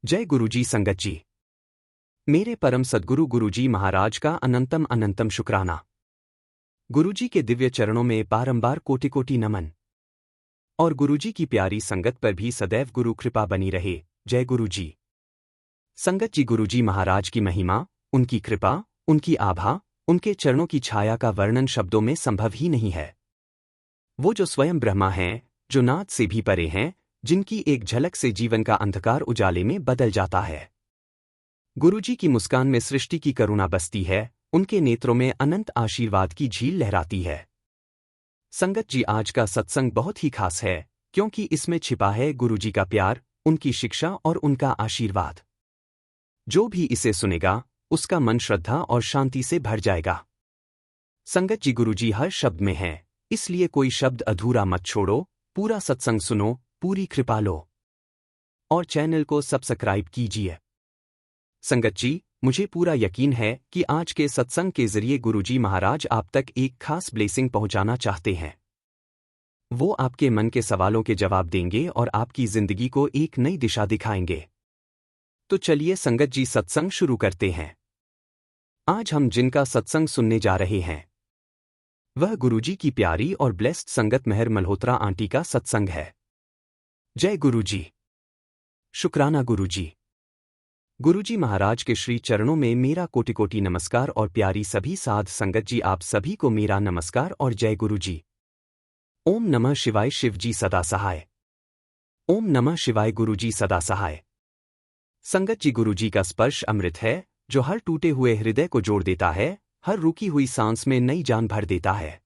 जय गुरुजी संगत जी। मेरे परम सद्गुरु गुरुजी महाराज का अनंतम अनंतम शुक्राना। गुरुजी के दिव्य चरणों में बारंबार कोटि कोटि नमन। और गुरुजी की प्यारी संगत पर भी सदैव गुरु कृपा बनी रहे। जय गुरुजी। संगत जी, गुरुजी महाराज की महिमा, उनकी कृपा, उनकी आभा, उनके चरणों की छाया का वर्णन शब्दों में संभव ही नहीं है। वो जो स्वयं ब्रह्मा हैं, जो नाद से भी परे हैं, जिनकी एक झलक से जीवन का अंधकार उजाले में बदल जाता है। गुरुजी की मुस्कान में सृष्टि की करुणा बसती है, उनके नेत्रों में अनंत आशीर्वाद की झील लहराती है। संगत जी, आज का सत्संग बहुत ही खास है, क्योंकि इसमें छिपा है गुरुजी का प्यार, उनकी शिक्षा और उनका आशीर्वाद। जो भी इसे सुनेगा, उसका मन श्रद्धा और शांति से भर जाएगा। संगत जी, गुरुजी हर शब्द में है, इसलिए कोई शब्द अधूरा मत छोड़ो। पूरा सत्संग सुनो, पूरी कृपा लो और चैनल को सब्सक्राइब कीजिए। संगत जी, मुझे पूरा यकीन है कि आज के सत्संग के जरिए गुरुजी महाराज आप तक एक खास ब्लेसिंग पहुंचाना चाहते हैं। वो आपके मन के सवालों के जवाब देंगे और आपकी जिंदगी को एक नई दिशा दिखाएंगे। तो चलिए संगत जी, सत्संग शुरू करते हैं। आज हम जिनका सत्संग सुनने जा रहे हैं, वह गुरुजी की प्यारी और ब्लेस्ड संगत मेहर मल्होत्रा आंटी का सत्संग है। जय गुरुजी। शुक्राना गुरुजी। गुरुजी महाराज के श्री चरणों में मेरा कोटि कोटि नमस्कार और प्यारी सभी साध संगत जी, आप सभी को मेरा नमस्कार और जय गुरुजी। ओम नमः शिवाय। शिव जी सदा सहाय। ओम नमः शिवाय। गुरुजी सदा सहाय। संगत जी, गुरुजी का स्पर्श अमृत है, जो हर टूटे हुए हृदय को जोड़ देता है, हर रुकी हुई सांस में नई जान भर देता है।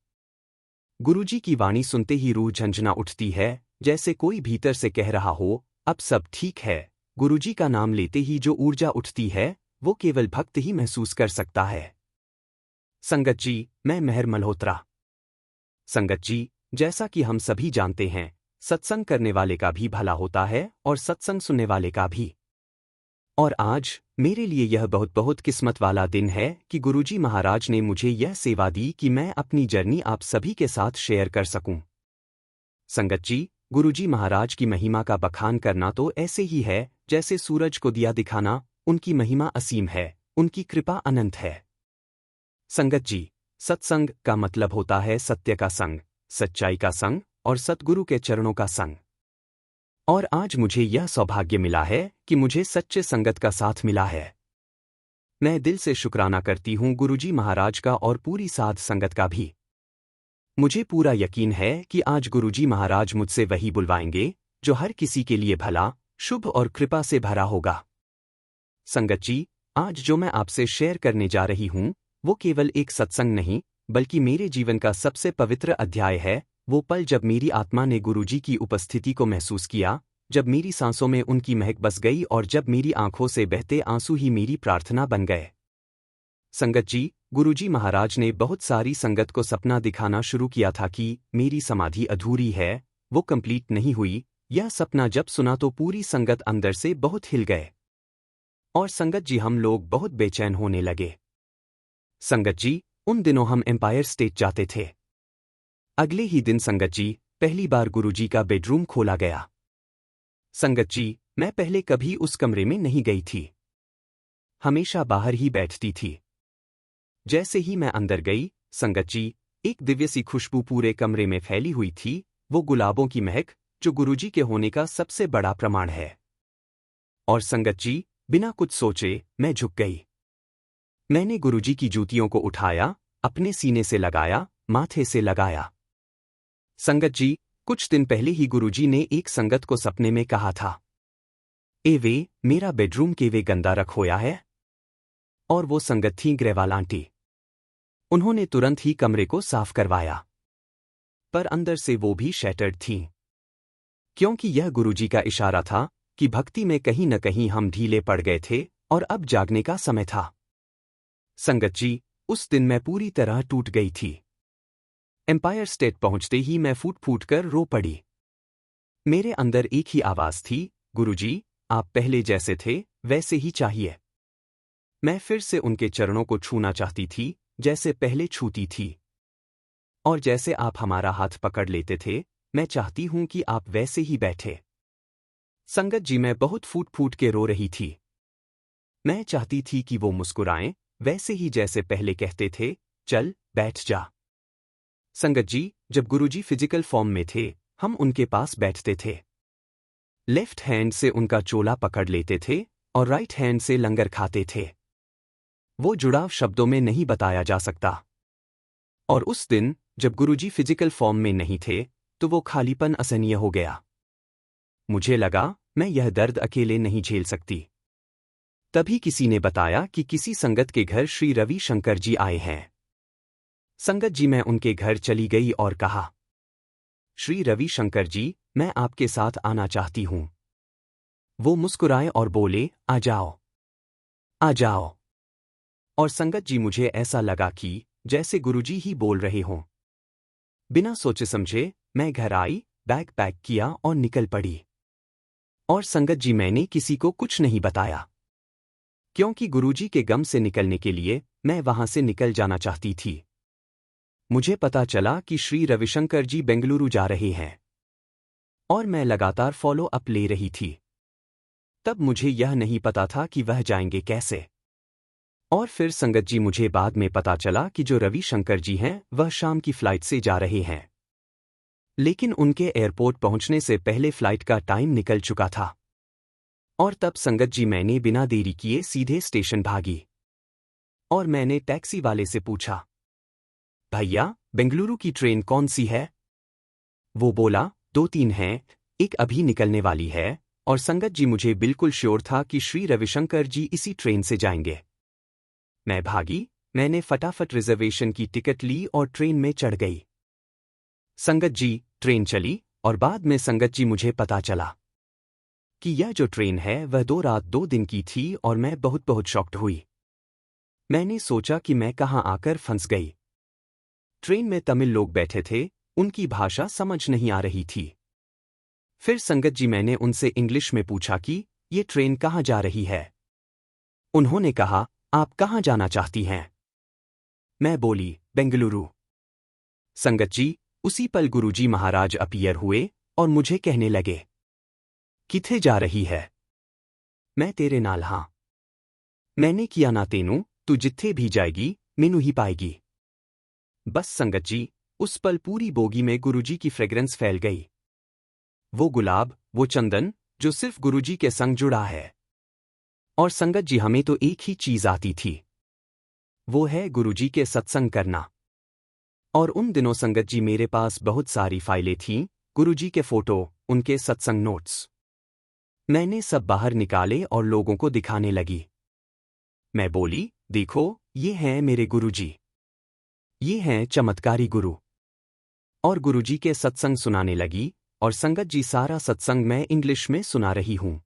गुरुजी की वाणी सुनते ही रूह झंझना उठती है, जैसे कोई भीतर से कह रहा हो, अब सब ठीक है। गुरुजी का नाम लेते ही जो ऊर्जा उठती है, वो केवल भक्त ही महसूस कर सकता है। संगत जी, मैं मेहर मल्होत्रा। संगत जी, जैसा कि हम सभी जानते हैं, सत्संग करने वाले का भी भला होता है और सत्संग सुनने वाले का भी। और आज मेरे लिए यह बहुत बहुत किस्मत वाला दिन है कि गुरुजी महाराज ने मुझे यह सेवा दी कि मैं अपनी जर्नी आप सभी के साथ शेयर कर सकूं। संगत जी, गुरुजी महाराज की महिमा का बखान करना तो ऐसे ही है जैसे सूरज को दिया दिखाना। उनकी महिमा असीम है, उनकी कृपा अनंत है। संगत जी, सत्संग का मतलब होता है सत्य का संग, सच्चाई का संग और सद्गुरु के चरणों का संग। और आज मुझे यह सौभाग्य मिला है कि मुझे सच्चे संगत का साथ मिला है। मैं दिल से शुक्राना करती हूँ गुरुजी महाराज का और पूरी साध संगत का भी। मुझे पूरा यकीन है कि आज गुरुजी महाराज मुझसे वही बुलवाएंगे जो हर किसी के लिए भला, शुभ और कृपा से भरा होगा। संगत जी, आज जो मैं आपसे शेयर करने जा रही हूँ, वो केवल एक सत्संग नहीं, बल्कि मेरे जीवन का सबसे पवित्र अध्याय है। वो पल जब मेरी आत्मा ने गुरुजी की उपस्थिति को महसूस किया, जब मेरी सांसों में उनकी महक बस गई और जब मेरी आंखों से बहते आंसू ही मेरी प्रार्थना बन गए। संगत जी, गुरुजी महाराज ने बहुत सारी संगत को सपना दिखाना शुरू किया था कि मेरी समाधि अधूरी है, वो कंप्लीट नहीं हुई। यह सपना जब सुना तो पूरी संगत अंदर से बहुत हिल गए। और संगत जी, हम लोग बहुत बेचैन होने लगे। संगत जी, उन दिनों हम एम्पायर स्टेट जाते थे। अगले ही दिन संगत जी, पहली बार गुरुजी का बेडरूम खोला गया। संगत जी, मैं पहले कभी उस कमरे में नहीं गई थी, हमेशा बाहर ही बैठती थी। जैसे ही मैं अंदर गई, संगत जी, एक दिव्य सी खुशबू पूरे कमरे में फैली हुई थी, वो गुलाबों की महक, जो गुरुजी के होने का सबसे बड़ा प्रमाण है। और संगत जी, बिना कुछ सोचे मैं झुक गई। मैंने गुरुजी की जूतियों को उठाया, अपने सीने से लगाया, माथे से लगाया। संगत जी, कुछ दिन पहले ही गुरुजी ने एक संगत को सपने में कहा था, ए वे, मेरा बेडरूम के वे गंदा रख होया है। और वो संगत थी ग्रेवाल आंटी। उन्होंने तुरंत ही कमरे को साफ करवाया, पर अंदर से वो भी शैटर्ड थीं, क्योंकि यह गुरुजी का इशारा था कि भक्ति में कहीं न कहीं हम ढीले पड़ गए थे और अब जागने का समय था। संगत जी, उस दिन मैं पूरी तरह टूट गई थी। एम्पायर स्टेट पहुंचते ही मैं फूट फूट कर रो पड़ी। मेरे अंदर एक ही आवाज थी, गुरुजी, आप पहले जैसे थे वैसे ही चाहिए। मैं फिर से उनके चरणों को छूना चाहती थी, जैसे पहले छूती थी। और जैसे आप हमारा हाथ पकड़ लेते थे, मैं चाहती हूं कि आप वैसे ही बैठे। संगत जी मैं बहुत फूट फूट के रो रही थी। मैं चाहती थी कि वो मुस्कुराएं, वैसे ही जैसे पहले कहते थे, चल बैठ जा। संगत जी, जब गुरुजी फिजिकल फॉर्म में थे, हम उनके पास बैठते थे। लेफ्ट हैंड से उनका चोला पकड़ लेते थे और राइट हैंड से लंगर खाते थे। वो जुड़ाव शब्दों में नहीं बताया जा सकता। और उस दिन, जब गुरुजी फिजिकल फॉर्म में नहीं थे, तो वो खालीपन असहनीय हो गया। मुझे लगा, मैं यह दर्द अकेले नहीं झेल सकती। तभी किसी ने बताया कि किसी संगत के घर श्री रवि शंकर जी आए हैं। संगत जी मैं उनके घर चली गई और कहा, श्री रवि शंकर जी, मैं आपके साथ आना चाहती हूं। वो मुस्कुराए और बोले, आ जाओ, आ जाओ। और संगत जी मुझे ऐसा लगा कि जैसे गुरुजी ही बोल रहे हों। बिना सोचे समझे मैं घर आई, बैग पैक किया और निकल पड़ी। और संगत जी मैंने किसी को कुछ नहीं बताया, क्योंकि गुरुजी के गम से निकलने के लिए मैं वहां से निकल जाना चाहती थी। मुझे पता चला कि श्री रविशंकर जी बेंगलुरु जा रहे हैं और मैं लगातार फॉलो अप ले रही थी। तब मुझे यह नहीं पता था कि वह जाएंगे कैसे। और फिर संगत जी मुझे बाद में पता चला कि जो रविशंकर जी हैं वह शाम की फ्लाइट से जा रहे हैं। लेकिन उनके एयरपोर्ट पहुंचने से पहले फ्लाइट का टाइम निकल चुका था। और तब संगत जी मैंने बिना देरी किए सीधे स्टेशन भागी। और मैंने टैक्सी वाले से पूछा, भैया, बेंगलुरु की ट्रेन कौन सी है? वो बोला, 2-3 हैं, एक अभी निकलने वाली है। और संगत जी मुझे बिल्कुल श्योर था कि श्री रविशंकर जी इसी ट्रेन से जाएंगे। मैं भागी, मैंने फटाफट रिजर्वेशन की टिकट ली और ट्रेन में चढ़ गई। संगत जी, ट्रेन चली और बाद में संगत जी मुझे पता चला कि यह जो ट्रेन है वह 2 रात 2 दिन की थी और मैं बहुत शॉक्ड हुई। मैंने सोचा कि मैं कहाँ आकर फंस गई। ट्रेन में तमिल लोग बैठे थे, उनकी भाषा समझ नहीं आ रही थी। फिर संगत जी मैंने उनसे इंग्लिश में पूछा कि ये ट्रेन कहाँ जा रही है। उन्होंने कहा, आप कहाँ जाना चाहती हैं? मैं बोली, बेंगलुरु। संगत जी, उसी पल गुरुजी महाराज अपीयर हुए और मुझे कहने लगे, किथे जा रही है? मैं तेरे नाल हां। मैंने किया ना तेनू, तू जिथे भी जाएगी, मैनू ही पाएगी। बस संगत जी, उस पल पूरी बोगी में गुरुजी की फ्रेग्रेंस फैल गई। वो गुलाब, वो चंदन, जो सिर्फ गुरुजी के संग जुड़ा है। और संगत जी हमें तो एक ही चीज आती थी, वो है गुरुजी के सत्संग करना। और उन दिनों संगत जी मेरे पास बहुत सारी फाइलें थीं, गुरुजी के फोटो, उनके सत्संग नोट्स। मैंने सब बाहर निकाले और लोगों को दिखाने लगी। मैं बोली, देखो, ये हैं मेरे गुरुजी। ये हैं चमत्कारी गुरु। और गुरुजी के सत्संग सुनाने लगी। और संगत जी सारा सत्संग मैं इंग्लिश में सुना रही हूं।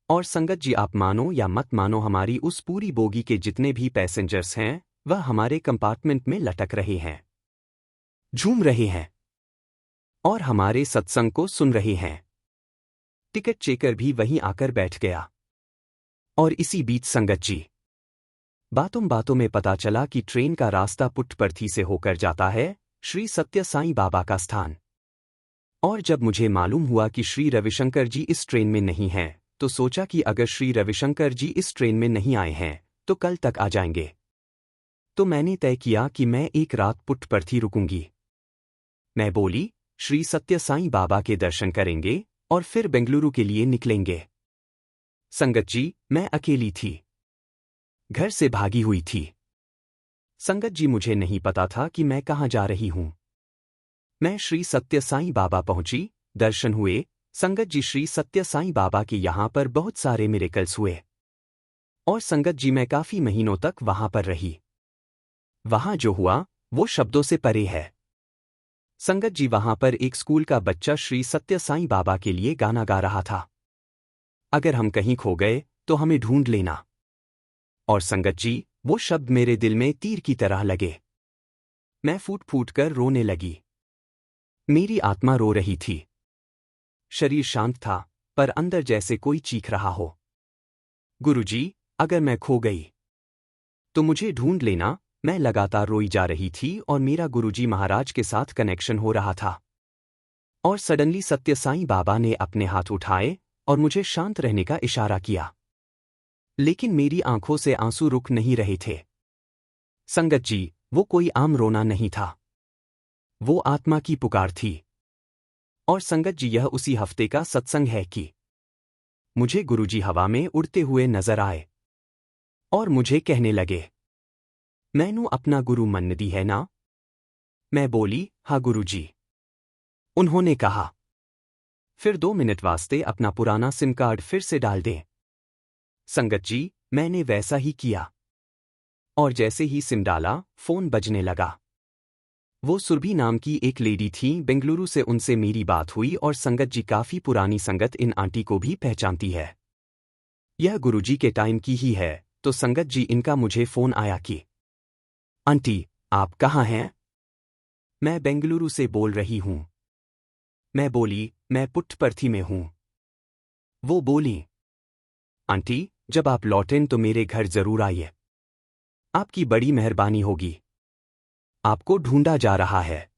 और संगत जी आप मानो या मत मानो, हमारी उस पूरी बोगी के जितने भी पैसेंजर्स हैं वह हमारे कंपार्टमेंट में लटक रहे हैं, झूम रहे हैं और हमारे सत्संग को सुन रहे हैं। टिकट चेकर भी वहीं आकर बैठ गया। और इसी बीच संगत जी, बातों बातों में पता चला कि ट्रेन का रास्ता पुट्टपर्थी से होकर जाता है श्री सत्य साईं बाबा का स्थान। और जब मुझे मालूम हुआ कि श्री रविशंकर जी इस ट्रेन में नहीं हैं, तो सोचा कि अगर श्री रविशंकर जी इस ट्रेन में नहीं आए हैं तो कल तक आ जाएंगे। तो मैंने तय किया कि मैं एक रात पुट्टपर्थी रुकूंगी। मैं बोली, श्री सत्य साईं बाबा के दर्शन करेंगे और फिर बेंगलुरु के लिए निकलेंगे। संगत जी, मैं अकेली थी, घर से भागी हुई थी। संगत जी मुझे नहीं पता था कि मैं कहाँ जा रही हूं। मैं श्री सत्य साईं बाबा पहुंची, दर्शन हुए। संगत जी, श्री सत्य साईं बाबा के यहां पर बहुत सारे मिरेकल्स हुए। और संगत जी मैं काफी महीनों तक वहां पर रही। वहां जो हुआ वो शब्दों से परे है। संगत जी वहां पर एक स्कूल का बच्चा श्री सत्य साईं बाबा के लिए गाना गा रहा था, अगर हम कहीं खो गए तो हमें ढूंढ लेना। और संगत जी, वो शब्द मेरे दिल में तीर की तरह लगे। मैं फूट फूट कर रोने लगी। मेरी आत्मा रो रही थी। शरीर शांत था, पर अंदर जैसे कोई चीख रहा हो, गुरुजी, अगर मैं खो गई तो मुझे ढूंढ लेना। मैं लगातार रोई जा रही थी और मेरा गुरुजी महाराज के साथ कनेक्शन हो रहा था। और सडनली सत्य साईं बाबा ने अपने हाथ उठाए और मुझे शांत रहने का इशारा किया। लेकिन मेरी आंखों से आंसू रुक नहीं रहे थे। संगत जी, वो कोई आम रोना नहीं था। वो आत्मा की पुकार थी। और संगत जी, यह उसी हफ्ते का सत्संग है कि मुझे गुरुजी हवा में उड़ते हुए नजर आए और मुझे कहने लगे, मैनू अपना गुरु मन्नदी है ना? मैं बोली, हाँ गुरुजी। उन्होंने कहा, फिर 2 मिनट वास्ते अपना पुराना सिम कार्ड फिर से डाल दें। संगत जी, मैंने वैसा ही किया। और जैसे ही सिम डाला, फोन बजने लगा। वो सुरभि नाम की एक लेडी थी, बेंगलुरु से। उनसे मेरी बात हुई और संगत जी काफी पुरानी संगत इन आंटी को भी पहचानती है। यह गुरुजी के टाइम की ही है। तो संगत जी, इनका मुझे फोन आया कि आंटी, आप कहाँ हैं? मैं बेंगलुरु से बोल रही हूँ। मैं बोली, मैं पुट्टपर्थी में हूँ। वो बोली, आंटी, जब आप लौटें तो मेरे घर जरूर आइए। आपकी बड़ी मेहरबानी होगी। आपको ढूंढा जा रहा है।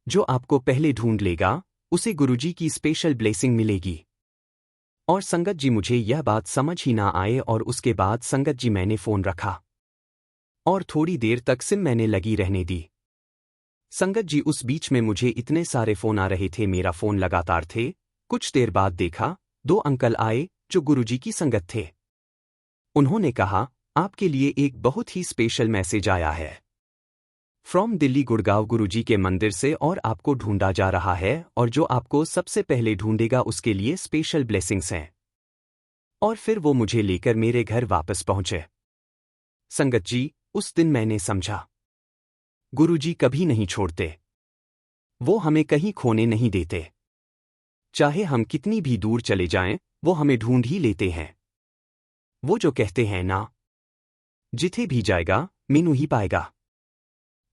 जो आपको पहले ढूंढ लेगा, उसे गुरुजी की स्पेशल ब्लेसिंग मिलेगी। और संगत जी, मुझे यह बात समझ ही ना आए और उसके बाद संगत जी मैंने फोन रखा और थोड़ी देर तक सिम मैंने लगी रहने दी। संगत जी, उस बीच में मुझे इतने सारे फोन आ रहे थे, मेरा फोन लगातार थे। कुछ देर बाद देखा, 2 अंकल आए जो गुरुजी की संगत थे। उन्होंने कहा, आपके लिए एक बहुत ही स्पेशल मैसेज आया है फ्रॉम दिल्ली गुड़गांव गुरुजी के मंदिर से, और आपको ढूंढा जा रहा है, और जो आपको सबसे पहले ढूंढेगा उसके लिए स्पेशल ब्लेसिंग्स हैं। और फिर वो मुझे लेकर मेरे घर वापस पहुंचे। संगत जी, उस दिन मैंने समझा, गुरुजी कभी नहीं छोड़ते। वो हमें कहीं खोने नहीं देते। चाहे हम कितनी भी दूर चले जाएं, वो हमें ढूंढ ही लेते हैं। वो जो कहते हैं ना, जिथे भी जाएगा मीनू ही पाएगा,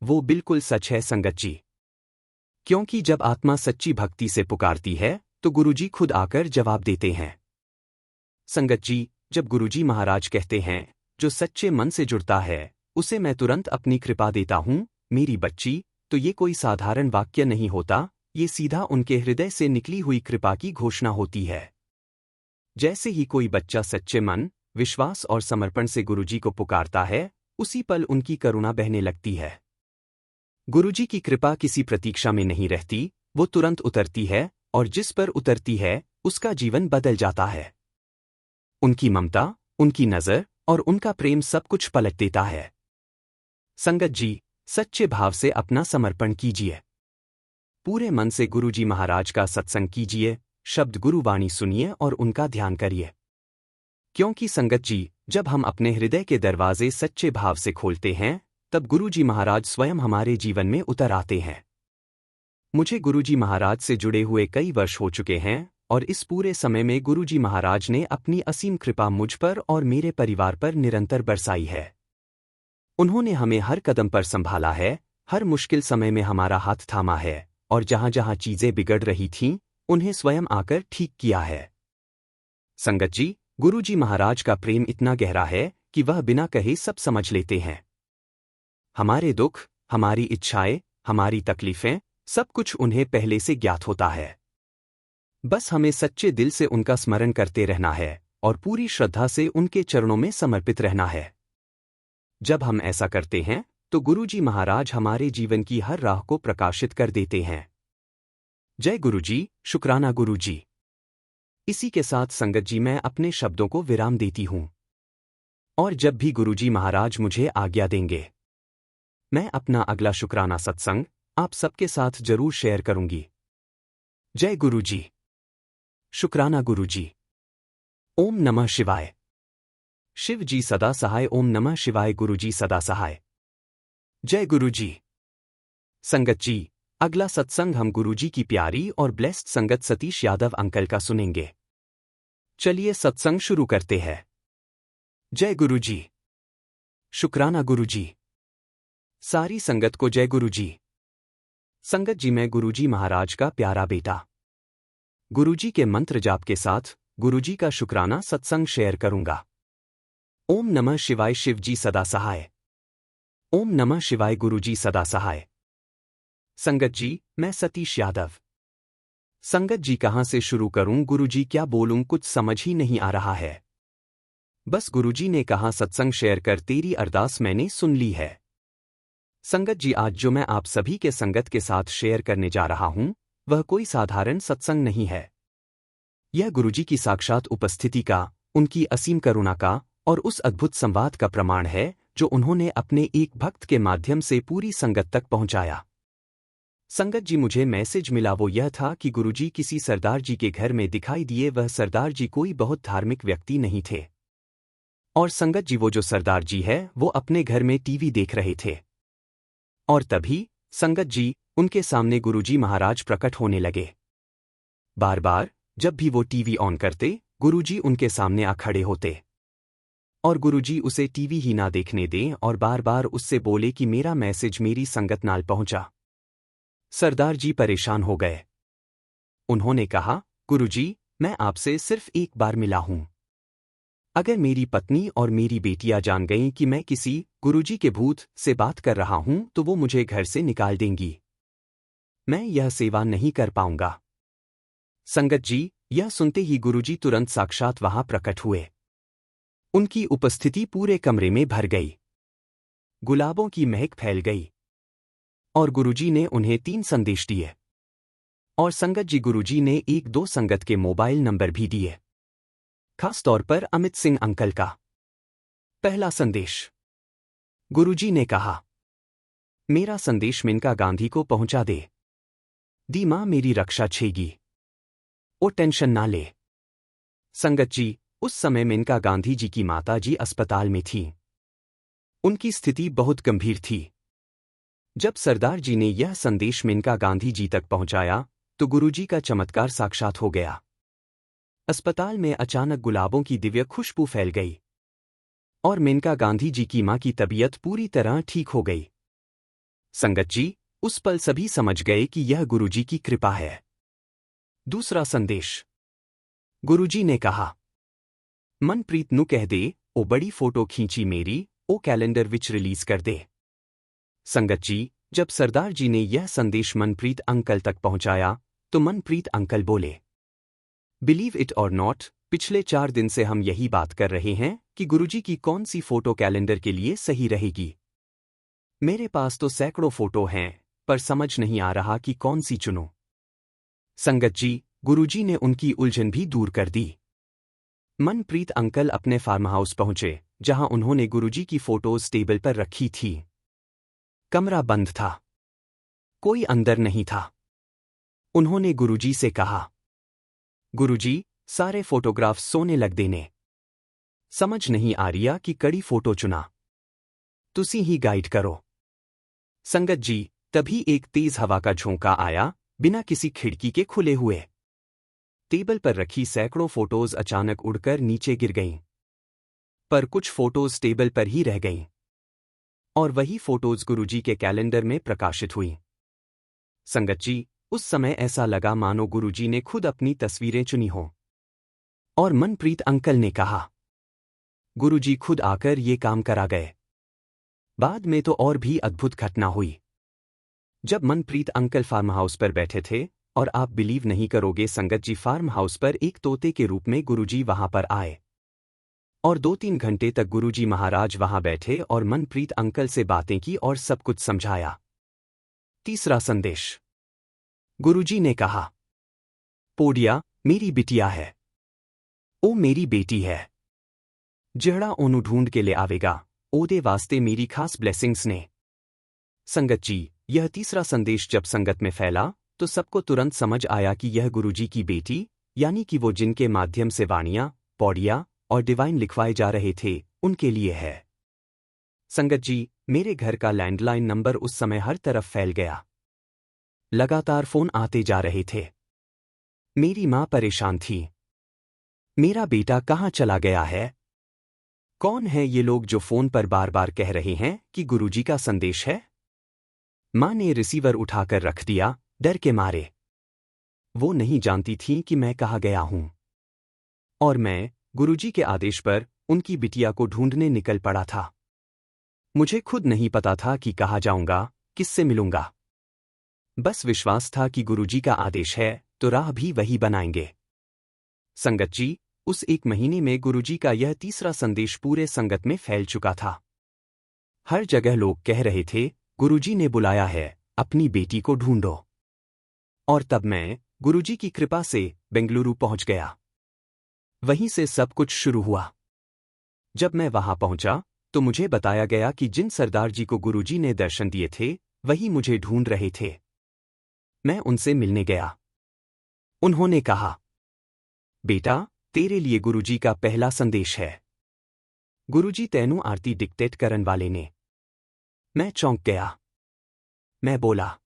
वो बिल्कुल सच है संगत जी। क्योंकि जब आत्मा सच्ची भक्ति से पुकारती है तो गुरुजी खुद आकर जवाब देते हैं। संगत जी, जब गुरुजी महाराज कहते हैं, जो सच्चे मन से जुड़ता है उसे मैं तुरंत अपनी कृपा देता हूं, मेरी बच्ची, तो ये कोई साधारण वाक्य नहीं होता, ये सीधा उनके हृदय से निकली हुई कृपा की घोषणा होती है। जैसे ही कोई बच्चा सच्चे मन, विश्वास और समर्पण से गुरुजी को पुकारता है, उसी पल उनकी करुणा बहने लगती है। गुरुजी की कृपा किसी प्रतीक्षा में नहीं रहती, वो तुरंत उतरती है, और जिस पर उतरती है उसका जीवन बदल जाता है। उनकी ममता, उनकी नजर और उनका प्रेम सब कुछ पलट देता है। संगत जी, सच्चे भाव से अपना समर्पण कीजिए। पूरे मन से गुरुजी महाराज का सत्संग कीजिए, शब्द गुरुवाणी सुनिए और उनका ध्यान करिए। क्योंकि संगत जी, जब हम अपने हृदय के दरवाजे सच्चे भाव से खोलते हैं, तब गुरुजी महाराज स्वयं हमारे जीवन में उतर आते हैं। मुझे गुरुजी महाराज से जुड़े हुए कई वर्ष हो चुके हैं, और इस पूरे समय में गुरुजी महाराज ने अपनी असीम कृपा मुझ पर और मेरे परिवार पर निरंतर बरसाई है। उन्होंने हमें हर कदम पर संभाला है, हर मुश्किल समय में हमारा हाथ थामा है, और जहां जहां चीजें बिगड़ रही थीं, उन्हें स्वयं आकर ठीक किया है। संगत जी, गुरुजी महाराज का प्रेम इतना गहरा है कि वह बिना कहे सब समझ लेते हैं। हमारे दुख, हमारी इच्छाएं, हमारी तकलीफें, सब कुछ उन्हें पहले से ज्ञात होता है। बस हमें सच्चे दिल से उनका स्मरण करते रहना है और पूरी श्रद्धा से उनके चरणों में समर्पित रहना है। जब हम ऐसा करते हैं तो गुरुजी महाराज हमारे जीवन की हर राह को प्रकाशित कर देते हैं। जय गुरुजी, शुक्राना गुरुजी। इसी के साथ संगत जी, मैं अपने शब्दों को विराम देती हूं। और जब भी गुरुजी महाराज मुझे आज्ञा देंगे, मैं अपना अगला शुक्राना सत्संग आप सबके साथ जरूर शेयर करूंगी। जय गुरुजी। शुक्राना गुरुजी। ओम नमः शिवाय। शिव जी सदा सहाय। ओम नमः शिवाय। गुरुजी सदा सहाय। जय गुरुजी। संगत जी, अगला सत्संग हम गुरुजी की प्यारी और ब्लेस्ड संगत सतीश यादव अंकल का सुनेंगे। चलिए सत्संग शुरू करते हैं। जय गुरुजी। शुक्राना गुरुजी। सारी संगत को जय गुरुजी। संगत जी, मैं गुरुजी महाराज का प्यारा बेटा। गुरुजी के मंत्र जाप के साथ गुरुजी का शुक्राना सत्संग शेयर करूंगा। ओम नमः शिवाय। शिव जी सदा सहाय। ओम नमः शिवाय। गुरुजी सदा सहाय। संगत जी, मैं सतीश यादव। संगत जी कहाँ से शुरू करूं गुरुजी, क्या बोलूं, कुछ समझ ही नहीं आ रहा है। बस गुरुजी ने कहा सत्संग शेयर कर, तेरी अरदास मैंने सुन ली है। संगत जी, आज जो मैं आप सभी के संगत के साथ शेयर करने जा रहा हूं वह कोई साधारण सत्संग नहीं है। यह गुरुजी की साक्षात उपस्थिति का, उनकी असीम करुणा का और उस अद्भुत संवाद का प्रमाण है जो उन्होंने अपने एक भक्त के माध्यम से पूरी संगत तक पहुंचाया। संगत जी, मुझे मैसेज मिला वो यह था कि गुरुजी किसी सरदार जी के घर में दिखाई दिए। वह सरदार जी कोई बहुत धार्मिक व्यक्ति नहीं थे। और संगत जी, वो जो सरदार जी है वो अपने घर में टीवी देख रहे थे। और तभी संगत जी, उनके सामने गुरुजी महाराज प्रकट होने लगे। बार बार जब भी वो टीवी ऑन करते, गुरुजी उनके सामने आ खड़े होते और गुरुजी उसे टीवी ही ना देखने दें और बार बार उससे बोले कि मेरा मैसेज मेरी संगत नाल पहुंचा। सरदार जी परेशान हो गए। उन्होंने कहा, गुरुजी, मैं आपसे सिर्फ एक बार मिला हूं। अगर मेरी पत्नी और मेरी बेटियां जान गईं कि मैं किसी गुरुजी के भूत से बात कर रहा हूं तो वो मुझे घर से निकाल देंगी। मैं यह सेवा नहीं कर पाऊंगा। संगत जी, यह सुनते ही गुरुजी तुरंत साक्षात वहां प्रकट हुए। उनकी उपस्थिति पूरे कमरे में भर गई। गुलाबों की महक फैल गई और गुरुजी ने उन्हें 3 संदेश दिए। और संगत जी, गुरुजी ने 1-2 संगत के मोबाइल नंबर भी दिए, खास तौर पर अमित सिंह अंकल का। पहला संदेश, गुरुजी ने कहा, मेरा संदेश मेनका गांधी को पहुंचा दे। दी मां मेरी रक्षा छेगी, ओ टेंशन ना ले। संगत जी, उस समय मेनका गांधी जी की माता जी अस्पताल में थीं। उनकी स्थिति बहुत गंभीर थी। जब सरदार जी ने यह संदेश मेनका गांधी जी तक पहुंचाया तो गुरुजी का चमत्कार साक्षात हो गया। अस्पताल में अचानक गुलाबों की दिव्य खुशबू फैल गई और मेनका गांधी जी की मां की तबीयत पूरी तरह ठीक हो गई। संगत जी, उस पल सभी समझ गए कि यह गुरुजी की कृपा है। दूसरा संदेश, गुरुजी ने कहा, मनप्रीत नु कह दे ओ बड़ी फोटो खींची मेरी, ओ कैलेंडर विच रिलीज कर दे। संगत जी, जब सरदार जी ने यह संदेश मनप्रीत अंकल तक पहुंचाया तो मनप्रीत अंकल बोले, बिलीव इट और नॉट, पिछले 4 दिन से हम यही बात कर रहे हैं कि गुरुजी की कौन सी फोटो कैलेंडर के लिए सही रहेगी। मेरे पास तो सैकड़ों फोटो हैं पर समझ नहीं आ रहा कि कौन सी चुनूं। संगत जी, गुरुजी ने उनकी उलझन भी दूर कर दी। मनप्रीत अंकल अपने फार्म हाउस पहुंचे जहां उन्होंने गुरुजी की फोटोज टेबल पर रखी थी। कमरा बंद था, कोई अंदर नहीं था। उन्होंने गुरुजी से कहा, गुरुजी, सारे फोटोग्राफ्स सोने लग देने। समझ नहीं आ रिया कि कड़ी फोटो चुना, तुसी ही गाइड करो। संगत जी, तभी एक तेज हवा का झोंका आया, बिना किसी खिड़की के खुले हुए। टेबल पर रखी सैकड़ों फोटोज अचानक उड़कर नीचे गिर गईं। पर कुछ फोटोज टेबल पर ही रह गईं और वही फोटोज गुरुजी के कैलेंडर में प्रकाशित हुईं। संगत जी, उस समय ऐसा लगा मानो गुरुजी ने खुद अपनी तस्वीरें चुनी हों। और मनप्रीत अंकल ने कहा, गुरुजी खुद आकर ये काम करा गए। बाद में तो और भी अद्भुत घटना हुई। जब मनप्रीत अंकल फार्म हाउस पर बैठे थे और आप बिलीव नहीं करोगे संगत जी, फार्म हाउस पर एक तोते के रूप में गुरुजी वहां पर आए और 2-3 घंटे तक गुरुजी महाराज वहां बैठे और मनप्रीत अंकल से बातें की और सब कुछ समझाया। तीसरा संदेश, गुरुजी ने कहा, पोडिया मेरी बिटिया है, ओ मेरी बेटी है। जेड़ा ओनू ढूंढ के ले आवेगा, ओदे वास्ते मेरी खास ब्लेसिंग्स ने। संगत जी, यह तीसरा संदेश जब संगत में फैला तो सबको तुरंत समझ आया कि यह गुरुजी की बेटी, यानी कि वो जिनके माध्यम से वाणियां, पौड़ियां और डिवाइन लिखवाए जा रहे थे, उनके लिए है। संगत जी, मेरे घर का लैंडलाइन नंबर उस समय हर तरफ फैल गया। लगातार फोन आते जा रहे थे। मेरी मां परेशान थी। मेरा बेटा कहाँ चला गया है? कौन है ये लोग जो फोन पर बार बार कह रहे हैं कि गुरुजी का संदेश है? मां ने रिसीवर उठाकर रख दिया, डर के मारे। वो नहीं जानती थी कि मैं कहाँ गया हूं। और मैं, गुरुजी के आदेश पर, उनकी बिटिया को ढूंढने निकल पड़ा था। मुझे खुद नहीं पता था कि कहाँ जाऊंगा, किससे मिलूंगा। बस विश्वास था कि गुरुजी का आदेश है तो राह भी वही बनाएंगे। संगत जी, उस एक महीने में गुरुजी का यह तीसरा संदेश पूरे संगत में फैल चुका था। हर जगह लोग कह रहे थे, गुरुजी ने बुलाया है, अपनी बेटी को ढूंढो। और तब मैं, गुरुजी की कृपा से, बेंगलुरु पहुंच गया। वहीं से सब कुछ शुरू हुआ। जब मैं वहां पहुंचा, तो मुझे बताया गया कि जिन सरदार जी को गुरुजी ने दर्शन दिए थे, वही मुझे ढूंढ रहे थे। मैं उनसे मिलने गया। उन्होंने कहा, बेटा, तेरे लिए गुरुजी का पहला संदेश है। गुरुजी तैनू आरती डिक्टेट करन वाले ने। मैं चौंक गया। मैं बोला,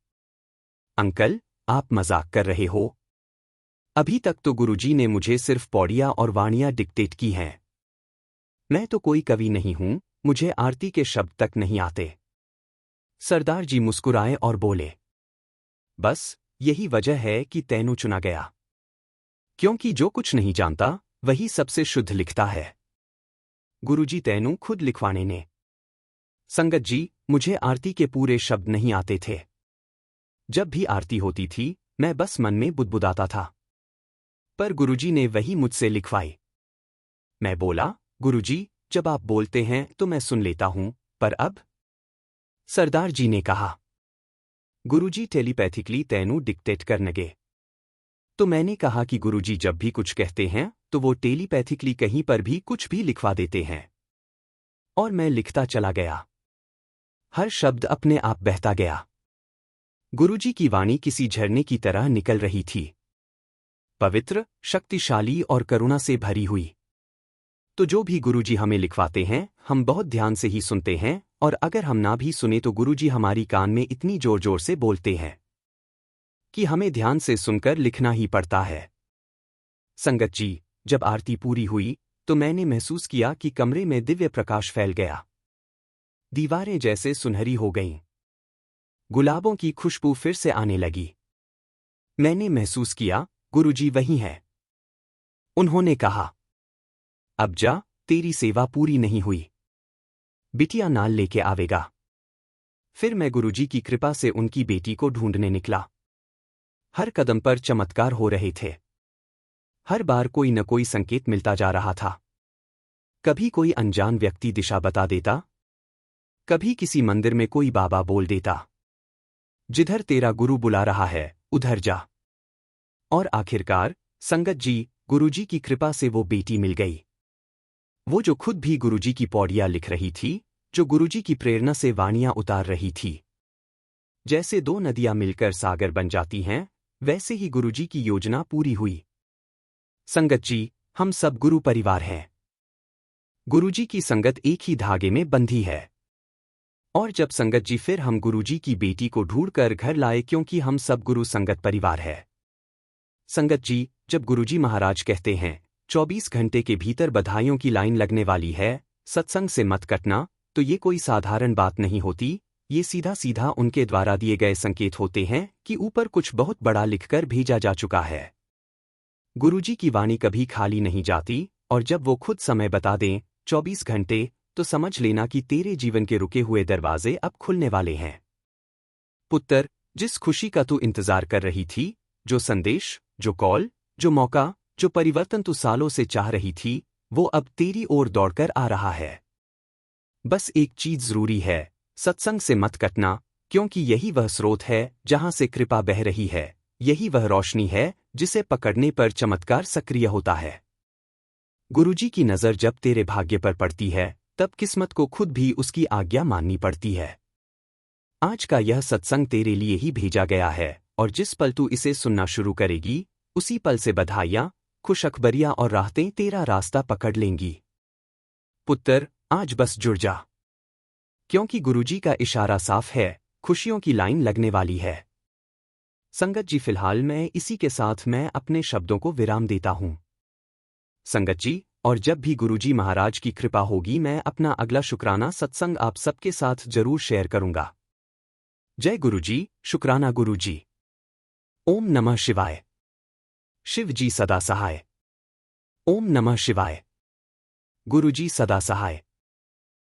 अंकल, आप मजाक कर रहे हो? अभी तक तो गुरुजी ने मुझे सिर्फ पौड़ियां और वाणियां डिक्टेट की हैं। मैं तो कोई कवि नहीं हूं, मुझे आरती के शब्द तक नहीं आते। सरदार जी मुस्कुराए और बोले, बस यही वजह है कि तैनू चुना गया। क्योंकि जो कुछ नहीं जानता, वही सबसे शुद्ध लिखता है। गुरुजी तैनू खुद लिखवाने ने। संगत जी, मुझे आरती के पूरे शब्द नहीं आते थे। जब भी आरती होती थी, मैं बस मन में बुदबुदाता था। पर गुरुजी ने वही मुझसे लिखवाई। मैं बोला, गुरुजी, जब आप बोलते हैं तो मैं सुन लेता हूं, पर अब? सरदार जी ने कहा, गुरुजी टेलीपैथिकली तैनू डिक्टेट करनगे। तो मैंने कहा कि गुरुजी जब भी कुछ कहते हैं, तो वो टेलीपैथिकली कहीं पर भी कुछ भी लिखवा देते हैं। और मैं लिखता चला गया। हर शब्द अपने आप बहता गया। गुरुजी की वाणी किसी झरने की तरह निकल रही थी। पवित्र, शक्तिशाली और करुणा से भरी हुई। तो जो भी गुरुजी हमें लिखवाते हैं, हम बहुत ध्यान से ही सुनते हैं, और अगर हम ना भी सुने तो गुरुजी हमारी कान में इतनी जोर जोर से बोलते हैं कि हमें ध्यान से सुनकर लिखना ही पड़ता है। संगत जी, जब आरती पूरी हुई, तो मैंने महसूस किया कि कमरे में दिव्य प्रकाश फैल गया। दीवारें जैसे सुनहरी हो गईं। गुलाबों की खुशबू फिर से आने लगी। मैंने महसूस किया, गुरुजी वही हैं। उन्होंने कहा, अब जा, तेरी सेवा पूरी नहीं हुई। बिटिया नाल लेके आवेगा। फिर मैं गुरुजी की कृपा से उनकी बेटी को ढूंढने निकला। हर कदम पर चमत्कार हो रहे थे। हर बार कोई न कोई संकेत मिलता जा रहा था। कभी कोई अनजान व्यक्ति दिशा बता देता, कभी किसी मंदिर में कोई बाबा बोल देता, जिधर तेरा गुरु बुला रहा है, उधर जा। और आखिरकार, संगत जी, गुरुजी की कृपा से वो बेटी मिल गई। वो जो खुद भी गुरुजी की पौड़ियां लिख रही थी, जो गुरुजी की प्रेरणा से वाणियां उतार रही थी। जैसे दो नदियां मिलकर सागर बन जाती हैं, वैसे ही गुरुजी की योजना पूरी हुई। संगत जी, हम सब गुरु परिवार हैं। गुरुजी की संगत एक ही धागे में बंधी है। और जब संगत जी फिर हम गुरुजी की बेटी को ढूंढकर घर लाए, क्योंकि हम सब गुरु संगत परिवार है। संगत जी, जब गुरुजी महाराज कहते हैं, 24 घंटे के भीतर बधाइयों की लाइन लगने वाली है, सत्संग से मत कटना, तो ये कोई साधारण बात नहीं होती। ये सीधा सीधा उनके द्वारा दिए गए संकेत होते हैं कि ऊपर कुछ बहुत बड़ा लिखकर भेजा जा चुका है। गुरुजी की वाणी कभी खाली नहीं जाती, और जब वो खुद समय बता दें, 24 घंटे, तो समझ लेना कि तेरे जीवन के रुके हुए दरवाजे अब खुलने वाले हैं। पुत्र, जिस खुशी का तू इंतजार कर रही थी, जो संदेश, जो कॉल, जो मौका, जो परिवर्तन तू सालों से चाह रही थी, वो अब तेरी ओर दौड़कर आ रहा है। बस एक चीज जरूरी है, सत्संग से मत कटना, क्योंकि यही वह स्रोत है जहां से कृपा बह रही है। यही वह रोशनी है जिसे पकड़ने पर चमत्कार सक्रिय होता है। गुरुजी की नजर जब तेरे भाग्य पर पड़ती है, तब किस्मत को खुद भी उसकी आज्ञा माननी पड़ती है। आज का यह सत्संग तेरे लिए ही भेजा गया है, और जिस पल तू इसे सुनना शुरू करेगी, उसी पल से बधाइयां, खुशखबरियां और राहतें तेरा रास्ता पकड़ लेंगी। पुत्र, आज बस जुड़ जा, क्योंकि गुरुजी का इशारा साफ है, खुशियों की लाइन लगने वाली है। संगत जी, फिलहाल मैं इसी के साथ मैं अपने शब्दों को विराम देता हूं। संगत जी, और जब भी गुरुजी महाराज की कृपा होगी, मैं अपना अगला शुक्राना सत्संग आप सबके साथ जरूर शेयर करूंगा। जय गुरुजी, शुक्राना गुरुजी। ओम नमः शिवाय। शिव जी सदा सहाय। ओम नमः शिवाय। गुरुजी सदा सहाय।